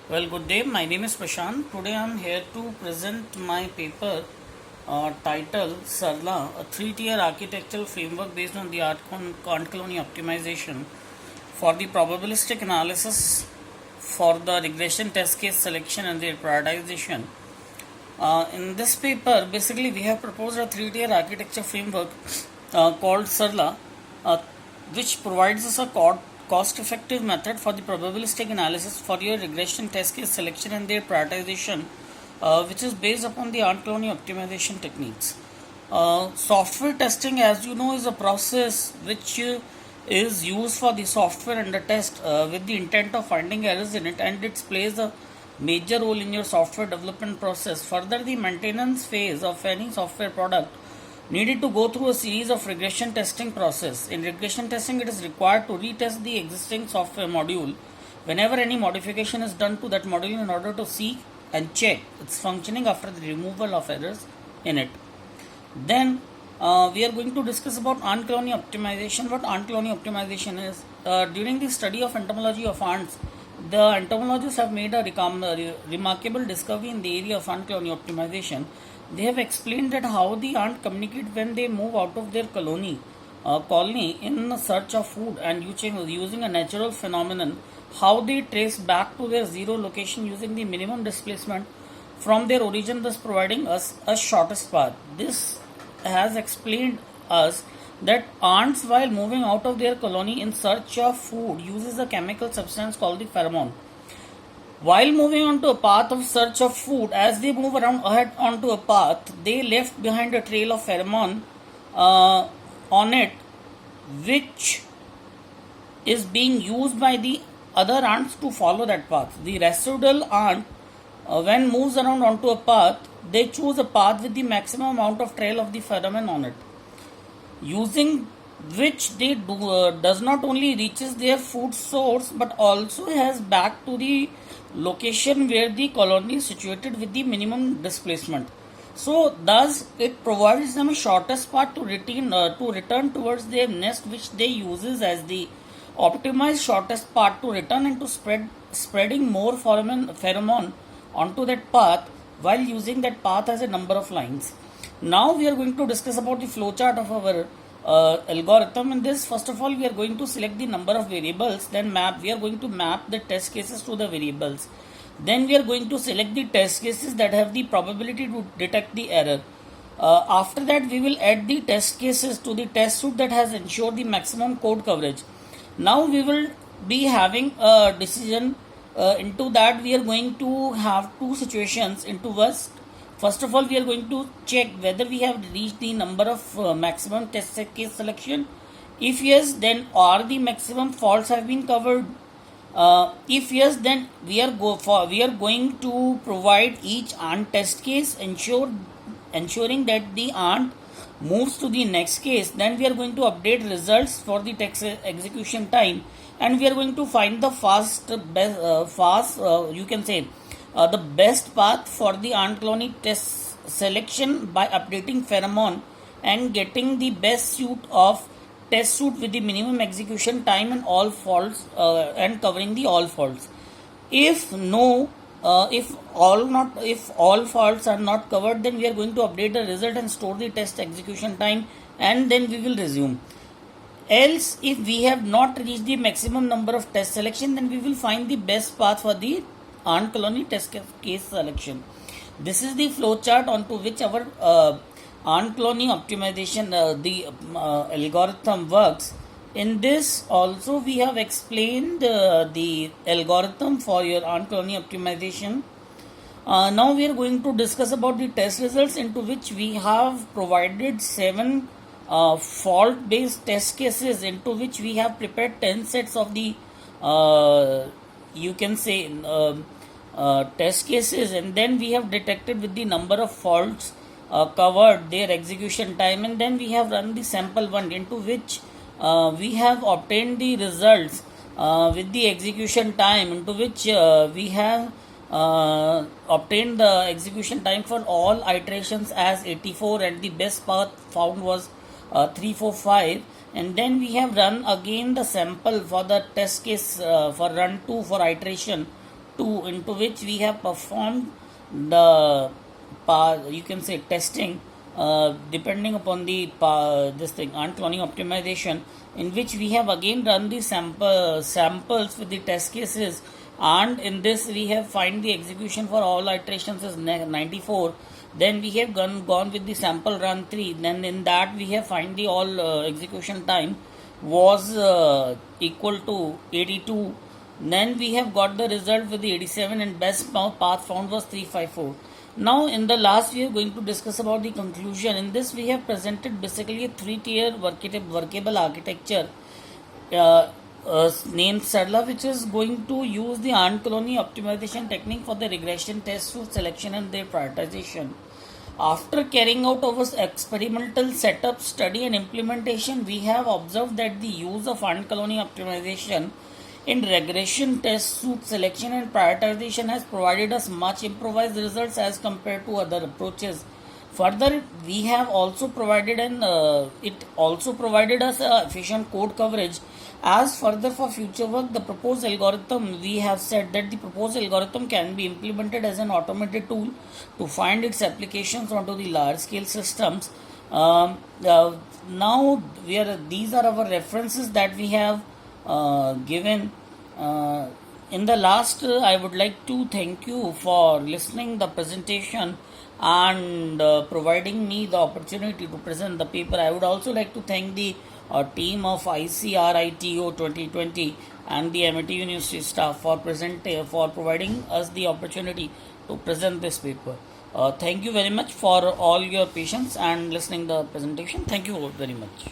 Well, good day. My name is Prashant. Today I am here to present my paper titled Sarla, a three-tier architectural framework based on the Ant colony optimization for the probabilistic analysis for the regression test case selection and their prioritization. In this paper, basically, we have proposed a three-tier architecture framework called Sarla, uh, which provides us a cost-effective method for the probabilistic analysis for your regression test case selection and their prioritization, which is based upon the Ant colony optimization techniques. Software testing, as you know, is a process which is used for the software under test with the intent of finding errors in it, and it plays a major role in your software development process. Further, the maintenance phase of any software product needed to go through a series of regression testing process. In regression testing, it is required to retest the existing software module whenever any modification is done to that module in order to see and check its functioning after the removal of errors in it. Then we are going to discuss about ant colony optimization. What ant colony optimization is? During the study of entomology of ants, the entomologists have made a remarkable discovery in the area of ant colony optimization. They have explained that how the ant communicate when they move out of their colony in search of food and using a natural phenomenon, how they trace back to their zero location using the minimum displacement from their origin, thus providing us a shortest path. This has explained us that ants, while moving out of their colony in search of food, uses a chemical substance called the pheromone. While moving onto a path of search of food, as they move around ahead onto a path, they left behind a trail of pheromone on it, which is being used by the other ants to follow that path. The residual ant, when moves around onto a path, they choose a path with the maximum amount of trail of the pheromone on it, using which they does not only reaches their food source but also has back to the location where the colony is situated with the minimum displacement. So thus it provides them a shortest path to return towards their nest, which they uses as the optimized shortest path to return and to spreading more pheromone onto that path while using that path as a number of lines. Now we are going to discuss about the flowchart of our algorithm. In this, first of all, we are going to select the number of variables, then we are going to map the test cases to the variables. Then we are going to select the test cases that have the probability to detect the error. After that, we will add the test cases to the test suite that has ensured the maximum code coverage. Now we will be having a decision into that. We are going to have two situations into us. First of all, we are going to check whether we have reached the number of maximum test case selection. If yes, then are the maximum faults have been covered. If yes, then we are going to provide each ant test case, ensuring that the ant moves to the next case. Then we are going to update results for the test execution time, and we are going to find the the best path for the ant colony test selection by updating pheromone and getting the best suit of test suit with the minimum execution time and all faults and covering the all faults. If no, if all faults are not covered, then we are going to update the result and store the test execution time, and then we will resume. Else, if we have not reached the maximum number of test selection, then we will find the best path for the ant colony test case selection. This is the flowchart onto which our ant colony optimization algorithm works. In this also we have explained the algorithm for your ant colony optimization. Now we are going to discuss about the test results, into which we have provided 7 fault based test cases, into which we have prepared 10 sets of the test cases, and then we have detected with the number of faults covered, their execution time, and then we have run the sample one, into which we have obtained the results with the execution time, into which we have obtained the execution time for all iterations as 84, and the best path found was 345. And then we have run again the sample for the test case for run 2 for iteration 2, into which we have performed the you can say testing depending upon the this thing Ant cloning optimization, in which we have again run the samples with the test cases, and in this we have find the execution for all iterations is 94. Then we have gone with the sample run 3, then in that we have find the all execution time was equal to 82. Then we have got the result with the 87, and best path found was 354. Now in the last we are going to discuss about the conclusion. In this we have presented basically a 3-tier workable architecture named Sarla, which is going to use the Ant colony optimization technique for the regression test suite selection and their prioritization. After carrying out our experimental setup, study and implementation, we have observed that the use of Ant colony optimization in regression test suite selection and prioritization has provided us much improvised results as compared to other approaches. Further, we have also provided it also provided us efficient code coverage. As further for future work, the proposed algorithm, we have said that the proposed algorithm can be implemented as an automated tool to find its applications onto the large scale systems. Now these are our references that we have given. In the last, I would like to thank you for listening the presentation and providing me the opportunity to present the paper. I would also like to thank the team of ICRITO 2020 and the MIT University staff for providing us the opportunity to present this paper. Thank you very much for all your patience and listening the presentation. Thank you very much.